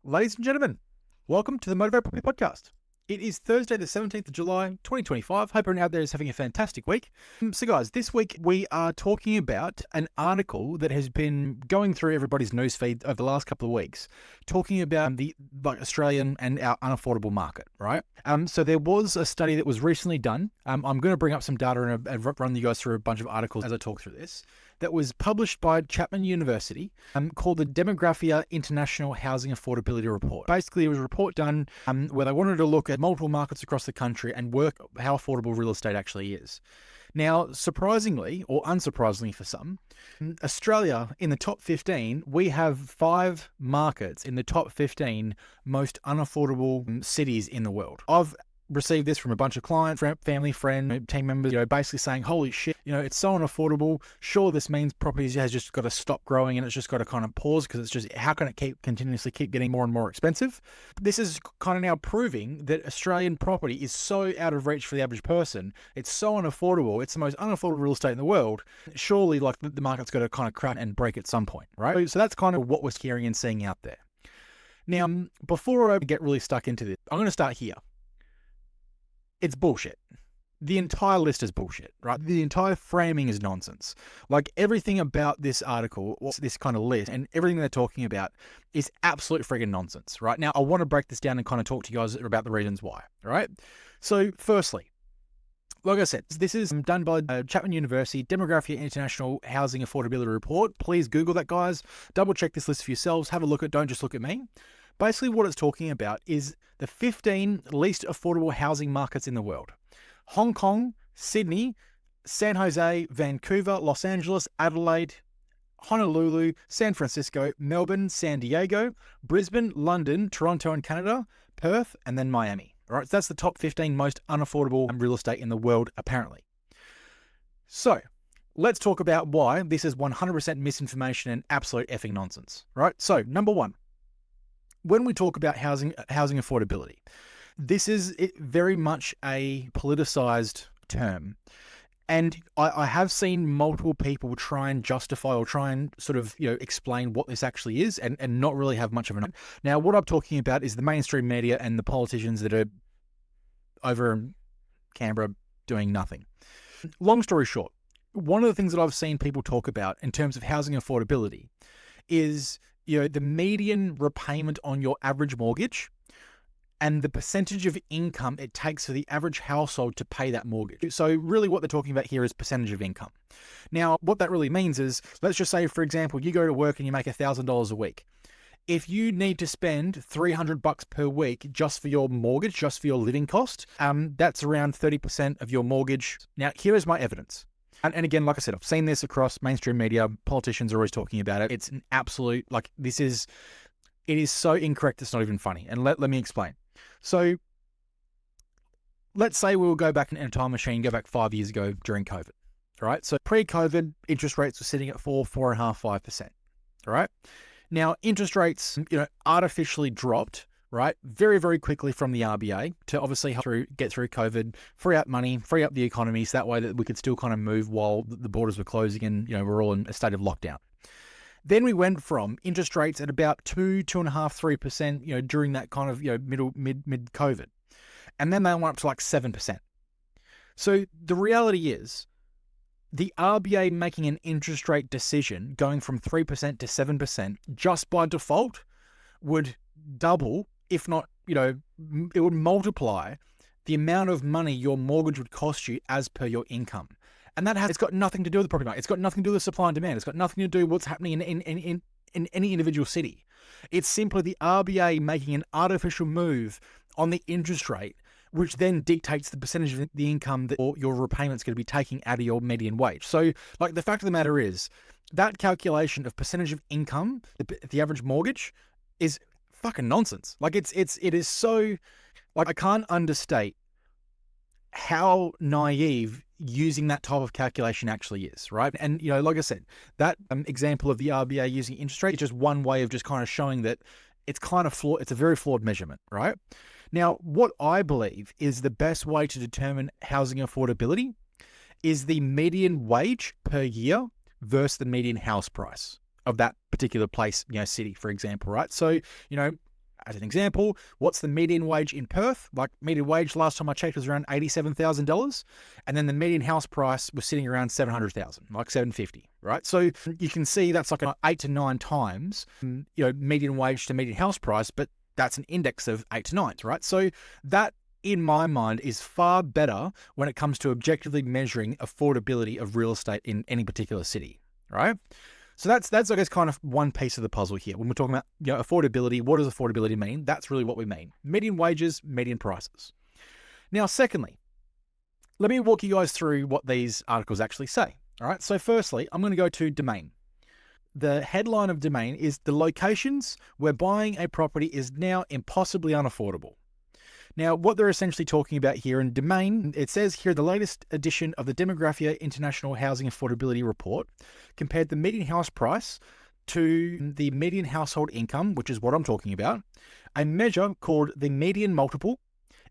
Ladies and gentlemen, welcome to the Motivate Property Podcast. It is Thursday, the 17th of July, 2025. Hope everyone out there is having a fantastic week. So guys, this week we are talking about an article that has been going through everybody's newsfeed over the last couple of weeks, talking about the Australian and our unaffordable market, right? So there was a study that was recently done. I'm going to bring up some data and run you guys through a bunch of articles as I talk through this. That was published by Chapman University called the Demographia International Housing Affordability Report. Basically, it was a report done where they wanted to look at multiple markets across the country and work how affordable real estate actually is. Now, surprisingly, or unsurprisingly for some, Australia in the top 15, we have 5 markets in the top 15 most unaffordable cities in the world. I've received this from a bunch of clients, family, friend, team members, basically saying, holy shit, it's so unaffordable. Sure, this means properties has just got to stop growing and it's just got to kind of pause because it's just, how can it continuously keep getting more and more expensive? This is kind of now proving that Australian property is so out of reach for the average person. It's so unaffordable. It's the most unaffordable real estate in the world. Surely, the market's got to kind of crack and break at some point, right? So that's kind of what we're hearing and seeing out there. Now, before I get really stuck into this, I'm going to start here. It's bullshit. The entire list is bullshit, right? The entire framing is nonsense. Like everything about this article, or this kind of list, and everything they're talking about is absolute friggin' nonsense, right? Now, I want to break this down and kind of talk to you guys about the reasons why, all right? So, firstly, like I said, this is done by Chapman University, Demographia International Housing Affordability Report. Please Google that, guys. Double check this list for yourselves. Have a look at it. Don't just look at me. Basically, what it's talking about is the 15 least affordable housing markets in the world. Hong Kong, Sydney, San Jose, Vancouver, Los Angeles, Adelaide, Honolulu, San Francisco, Melbourne, San Diego, Brisbane, London, Toronto in Canada, Perth, and then Miami. All right, so that's the top 15 most unaffordable real estate in the world, apparently. So, let's talk about why this is 100% misinformation and absolute effing nonsense. Right? So, number one. When we talk about housing affordability, this is very much a politicized term. And I have seen multiple people try and justify or try and sort of, explain what this actually is and not really have much of an. Now, what I'm talking about is the mainstream media and the politicians that are over in Canberra doing nothing. Long story short, one of the things that I've seen people talk about in terms of housing affordability is the median repayment on your average mortgage and the percentage of income it takes for the average household to pay that mortgage. So really what they're talking about here is percentage of income. Now, what that really means is, let's just say, for example, you go to work and you make $1,000 a week. If you need to spend $300 per week just for your mortgage, just for your living cost, that's around 30% of your mortgage. Now, here is my evidence. And again, like I said, I've seen this across mainstream media. Politicians are always talking about it. It's an absolute, it is so incorrect, it's not even funny. And let me explain. So let's say we'll go back in a time machine, go back 5 years ago during COVID, all right? So pre-COVID, interest rates were sitting at 4.5%, 5%, all right? Now, interest rates, artificially dropped, right, very, very quickly from the RBA to obviously get through COVID, free up money, free up the economy, so that way that we could still kind of move while the borders were closing and, we're all in a state of lockdown. Then we went from interest rates at about 2.5%, 3%, during that kind of, mid COVID. And then they went up to like 7%. So the reality is the RBA making an interest rate decision going from 3% to 7% just by default would double, if not, it would multiply the amount of money your mortgage would cost you as per your income. And it's got nothing to do with the property market. It's got nothing to do with supply and demand. It's got nothing to do with what's happening in any individual city. It's simply the RBA making an artificial move on the interest rate, which then dictates the percentage of the income that your repayment's going to be taking out of your median wage. So, the fact of the matter is, that calculation of percentage of income, the average mortgage, is fucking nonsense. It is so, I can't understate how naive using that type of calculation actually is, right? And, like I said, that example of the RBA using interest rate is just one way of just kind of showing that it's kind of flawed. It's a very flawed measurement, right? Now, what I believe is the best way to determine housing affordability is the median wage per year versus the median house price of that particular place, city, for example, right? So, As an example, what's the median wage in Perth? Like, median wage last time I checked was around $87,000, and then the median house price was sitting around $700,000, like $750,000, right? So you can see that's like 8 to 9 times, median wage to median house price, but that's an index of 8 to 9, right? So that, in my mind, is far better when it comes to objectively measuring affordability of real estate in any particular city, right? So that's I guess kind of one piece of the puzzle here. When we're talking about affordability, what does affordability mean? That's really what we mean. Median wages, median prices. Now, secondly, let me walk you guys through what these articles actually say. All right. So firstly, I'm going to go to Domain. The headline of Domain is the locations where buying a property is now impossibly unaffordable. Now, what they're essentially talking about here in Domain, it says here the latest edition of the Demographia International Housing Affordability Report compared the median house price to the median household income, which is what I'm talking about, a measure called the median multiple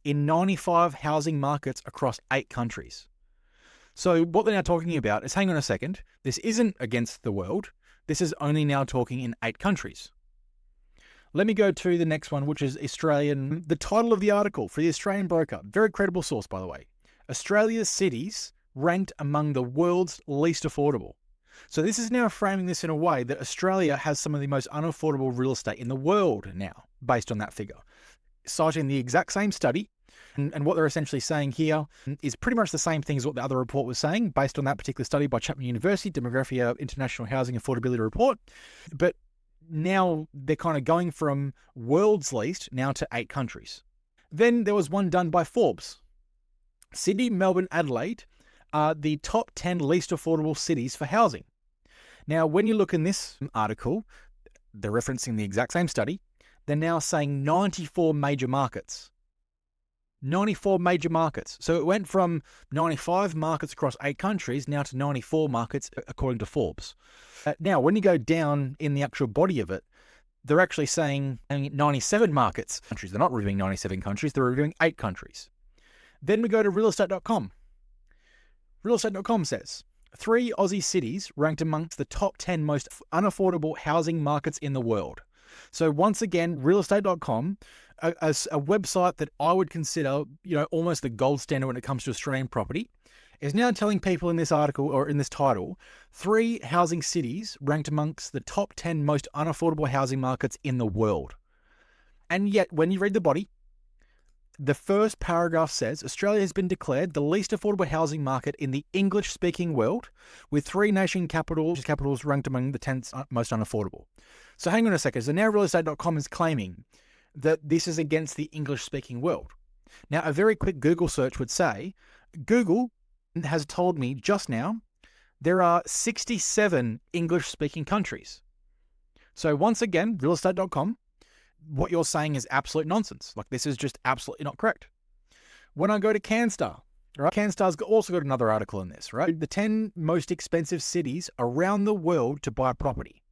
in 95 housing markets across 8 countries. So what they're now talking about is, hang on a second, this isn't against the world. This is only now talking in 8 countries. Let me go to the next one, which is Australian. The title of the article for the Australian broker, very credible source, by the way. Australia's cities ranked among the world's least affordable. So this is now framing this in a way that Australia has some of the most unaffordable real estate in the world now, based on that figure. Citing the exact same study, and what they're essentially saying here is pretty much the same thing as what the other report was saying, based on that particular study by Chapman University, Demographia International Housing Affordability Report. But now they're kind of going from world's least now to 8 countries. Then there was one done by Forbes. Sydney, Melbourne, Adelaide are the top 10 least affordable cities for housing. Now, when you look in this article, they're referencing the exact same study. They're now saying 94 major markets. 94 major markets. So it went from 95 markets across 8 countries now to 94 markets, according to Forbes. Now, when you go down in the actual body of it, they're actually saying 97 markets. They're not reviewing 97 countries, they're reviewing 8 countries. Then we go to realestate.com. Realestate.com says, 3 Aussie cities ranked amongst the top 10 most unaffordable housing markets in the world. So once again, realestate.com, a website that I would consider, almost the gold standard when it comes to Australian property, is now telling people in this article, or in this title, 3 housing cities ranked amongst the top 10 most unaffordable housing markets in the world. And yet, when you read the body, the first paragraph says, Australia has been declared the least affordable housing market in the English-speaking world, with 3 nation capitals ranked among the 10 most unaffordable. So hang on a second. So now realestate.com is claiming that this is against the English-speaking world. Now, a very quick Google search would say, Google has told me just now there are 67 English-speaking countries. So once again, realestate.com, what you're saying is absolute nonsense. Like, this is just absolutely not correct. When I go to CanStar, right? CanStar's also got another article in this, right? The 10 most expensive cities around the world to buy property.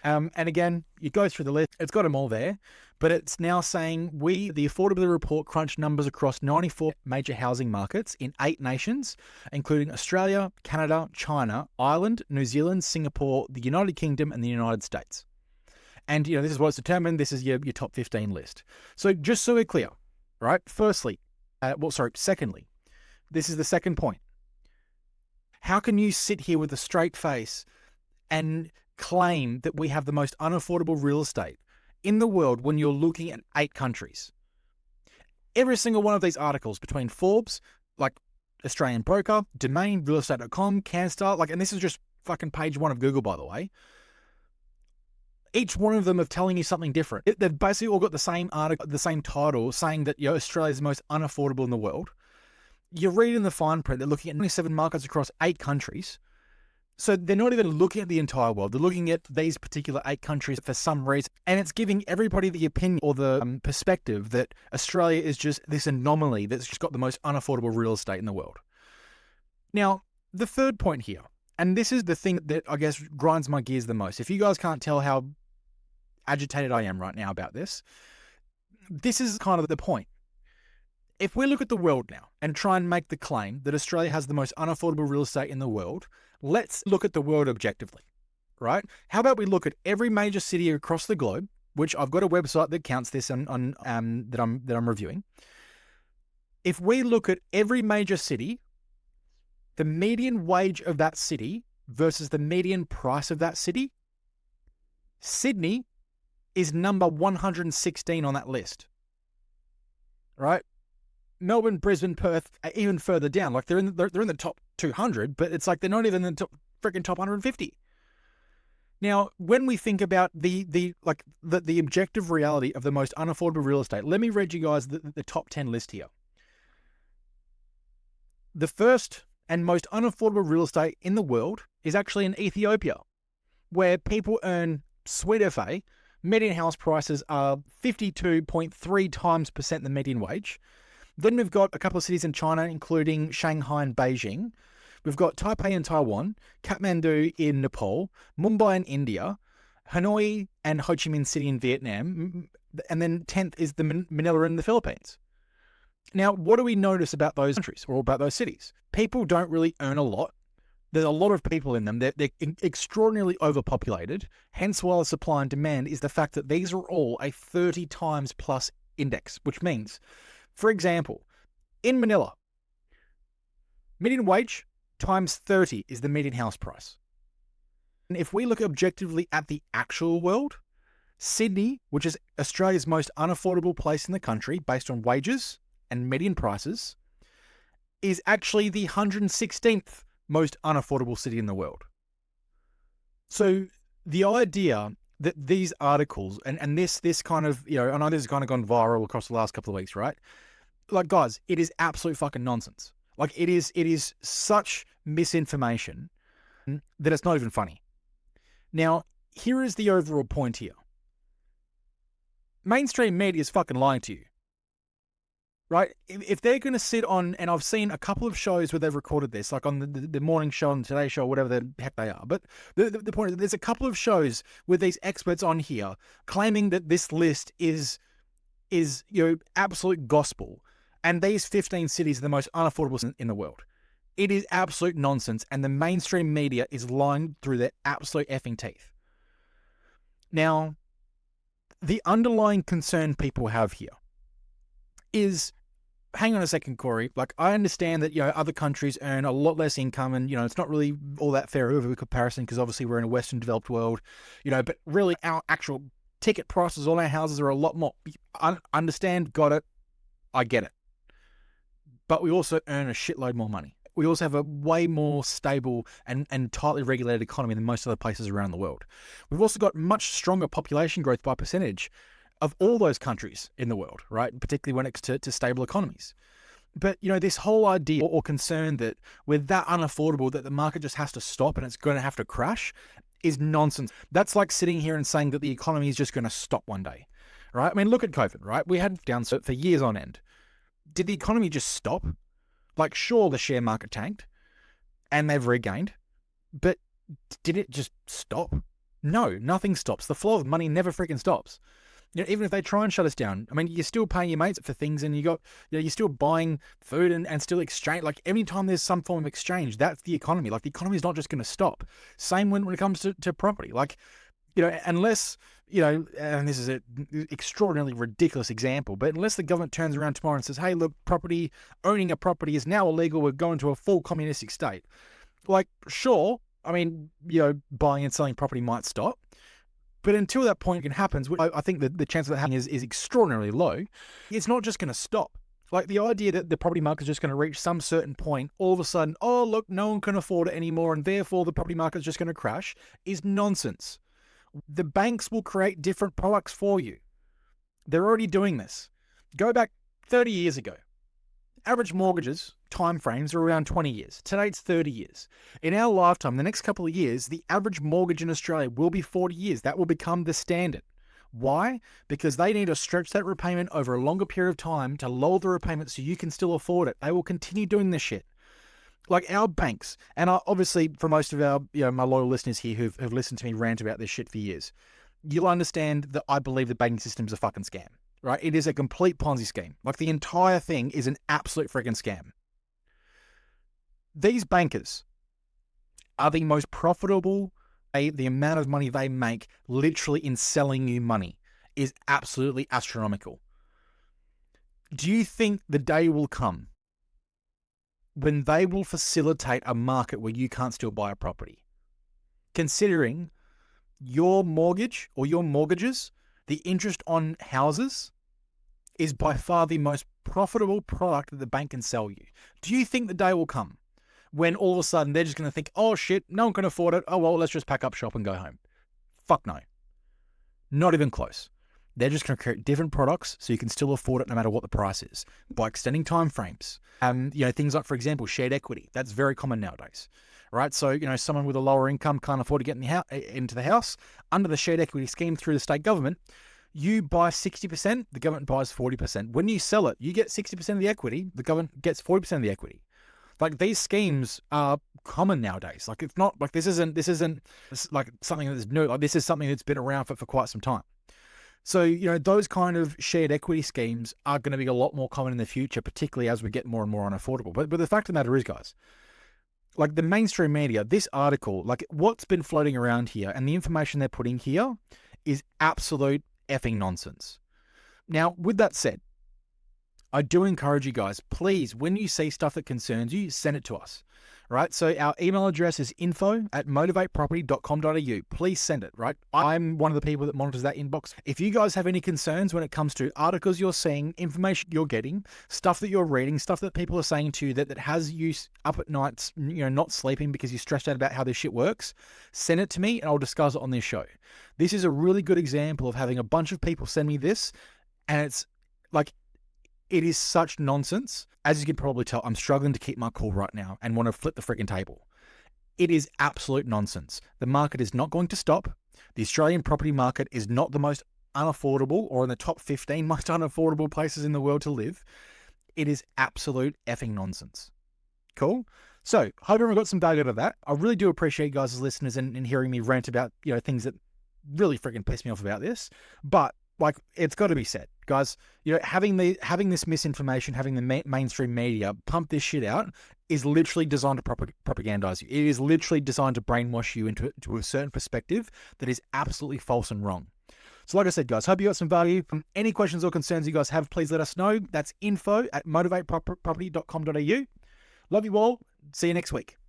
And again, you go through the list, it's got them all there, but it's now saying the affordability report crunched numbers across 94 major housing markets in 8 nations, including Australia, Canada, China, Ireland, New Zealand, Singapore, the United Kingdom, and the United States. And, this is what it's determined. This is your top 15 list. So just so we're clear, right? Secondly, this is the second point. How can you sit here with a straight face and claim that we have the most unaffordable real estate in the world when you're looking at 8 countries? Every single one of these articles between Forbes, like Australian Broker, Domain, realestate.com, CanStar, and this is just fucking page 1 of Google, by the way. Each one of them are telling you something different. They've basically all got the same article, the same title, saying that Australia is the most unaffordable in the world. You're reading the fine print. They're looking at 27 markets across 8 countries. So they're not even looking at the entire world. They're looking at these particular 8 countries for some reason. And it's giving everybody the opinion or the perspective that Australia is just this anomaly that's just got the most unaffordable real estate in the world. Now, the third point here, and this is the thing that I guess grinds my gears the most. If you guys can't tell how agitated I am right now about this, this is kind of the point. If we look at the world now and try and make the claim that Australia has the most unaffordable real estate in the world, let's look at the world objectively, right? How about we look at every major city across the globe which I've got a website that counts this on that I'm reviewing. If we look at every major city, the median wage of that city versus the median price of that city, Sydney is number 116 on that list. Right? Melbourne, Brisbane, Perth are even further down. Like they're in the top 200, but it's like they're not even in the top 150. Now, when we think about the objective reality of the most unaffordable real estate, let me read you guys the top 10 list here. The first and most unaffordable real estate in the world is actually in Ethiopia, where people earn sweet FA. Median house prices are 52.3 times percent the median wage. Then we've got a couple of cities in China, including Shanghai and Beijing. We've got Taipei in Taiwan, Kathmandu in Nepal, Mumbai in India, Hanoi and Ho Chi Minh City in Vietnam, and then 10th is the Manila in the Philippines. Now, what do we notice about those countries or about those cities? People don't really earn a lot. There's a lot of people in them. They're extraordinarily overpopulated. Hence why the supply and demand is the fact that these are all a 30 times plus index, which means, for example, in Manila, median wage times 30 is the median house price. And if we look objectively at the actual world, Sydney, which is Australia's most unaffordable place in the country based on wages and median prices, is actually the 116th most unaffordable city in the world. So the idea that these articles and this kind of, I know this has kind of gone viral across the last couple of weeks, right? Like, guys, it is absolute fucking nonsense. Like, it is such misinformation that it's not even funny. Now, here is the overall point here. Mainstream media is fucking lying to you. Right? If they're going to sit on, and I've seen a couple of shows where they've recorded this, like on the morning show and Today Show, whatever the heck they are. But the point is, there's a couple of shows with these experts on here claiming that this list is absolute gospel. And these 15 cities are the most unaffordable in the world. It is absolute nonsense, and the mainstream media is lying through their absolute effing teeth. Now, the underlying concern people have here is, hang on a second, Corey. Like, I understand that, other countries earn a lot less income and, it's not really all that fair over comparison because obviously we're in a Western developed world, but really our actual ticket prices on our houses are a lot more. Understand, got it, I get it. But we also earn a shitload more money. We also have a way more stable and tightly regulated economy than most other places around the world. We've also got much stronger population growth by percentage of all those countries in the world, right? Particularly when it's to stable economies. But, this whole idea or concern that we're that unaffordable that the market just has to stop and it's going to have to crash is nonsense. That's like sitting here and saying that the economy is just going to stop one day, right? I mean, look at COVID, right? We had down for years on end. Did the economy just stop? Like, sure, the share market tanked and they've regained, but did it just stop? No, nothing stops. The flow of money never freaking stops. Even if they try and shut us down, I mean, you're still paying your mates for things and you're still buying food and still exchange. Like, every time there's some form of exchange, that's the economy. Like, the economy is not just going to stop. Same when it comes to property. Like, unless, and this is an extraordinarily ridiculous example, but unless the government turns around tomorrow and says, hey, look, owning a property is now illegal, we're going to a full communistic state. Like, sure, I mean, buying and selling property might stop. But until that point happens, which I think that the chance of that happening is extraordinarily low, it's not just going to stop. Like, the idea that the property market is just going to reach some certain point, all of a sudden, oh, look, no one can afford it anymore, and therefore the property market is just going to crash, is nonsense. The banks will create different products for you. They're already doing this. Go back 30 years ago. Average mortgages, timeframes, are around 20 years. Today it's 30 years. In our lifetime, the next couple of years, the average mortgage in Australia will be 40 years. That will become the standard. Why? Because they need to stretch that repayment over a longer period of time to lower the repayment so you can still afford it. They will continue doing this shit. Like, our banks, and obviously for most of our, my loyal listeners here who've listened to me rant about this shit for years, you'll understand that I believe the banking system's a fucking scam, right? It is a complete Ponzi scheme. Like, the entire thing is an absolute freaking scam. These bankers are the most profitable. The amount of money they make literally in selling you money is absolutely astronomical. Do you think the day will come when they will facilitate a market where you can't still buy a property? Considering your mortgage or your mortgages, the interest on houses is by far the most profitable product that the bank can sell you. Do you think the day will come when all of a sudden they're just going to think, oh shit, no one can afford it. Oh, well, let's just pack up shop and go home. Fuck no. Not even close. They're just going to create different products so you can still afford it no matter what the price is by extending time frames. Things like, for example, shared equity. That's very common nowadays, right? So, someone with a lower income can't afford to get into the house. Under the shared equity scheme through the state government, you buy 60%, the government buys 40%. When you sell it, you get 60% of the equity, the government gets 40% of the equity. Like, these schemes are common nowadays. Like, it's not like this isn't like something that's new. Like, this is something that's been around for quite some time. So, those kind of shared equity schemes are going to be a lot more common in the future, particularly as we get more and more unaffordable. But the fact of the matter is, guys, like the mainstream media, this article, like what's been floating around here and the information they're putting here is absolute effing nonsense. Now, with that said, I do encourage you guys, please, when you see stuff that concerns you, send it to us, right? So our email address is info@motivateproperty.com.au. Please send it, right? I'm one of the people that monitors that inbox. If you guys have any concerns when it comes to articles you're seeing, information you're getting, stuff that you're reading, stuff that people are saying to you that has you up at nights, not sleeping because you're stressed out about how this shit works, send it to me and I'll discuss it on this show. This is a really good example of having a bunch of people send me this, and it's like, it is such nonsense. As you can probably tell, I'm struggling to keep my cool right now and want to flip the freaking table. It is absolute nonsense. The market is not going to stop. The Australian property market is not the most unaffordable or in the top 15 most unaffordable places in the world to live. It is absolute effing nonsense. Cool? So, hope everyone got some value out of that. I really do appreciate you guys as listeners and hearing me rant about, things that really freaking piss me off about this. But like, it's got to be said, guys, having this misinformation, having the mainstream media pump this shit out is literally designed to propagandize you. It is literally designed to brainwash you into a certain perspective that is absolutely false and wrong. So like I said, guys, hope you got some value. Any questions or concerns you guys have, please let us know. That's info@motivateproperty.com.au. Love you all. See you next week.